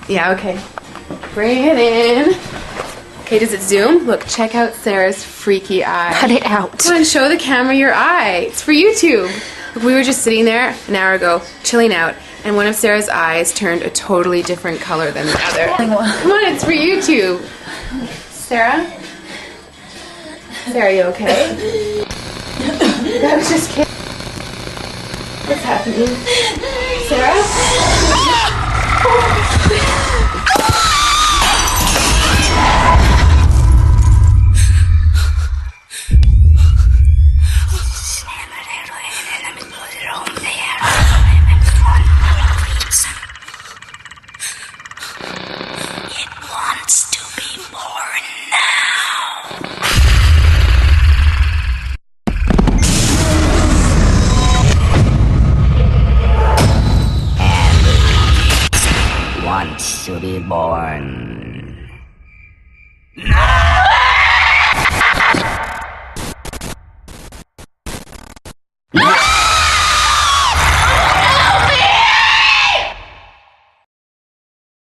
Yeah, okay. Bring it in. Okay, does it zoom? Look, check out Sarah's freaky eye. Cut it out. Come on, show the camera your eye. It's for YouTube. Look, we were just sitting there an hour ago, chilling out, and one of Sarah's eyes turned a totally different color than the other. Come on, it's for YouTube. Sarah? Sarah, you okay? I was just kidding. What's happening? Sarah? It wants to be born now. Wants to be born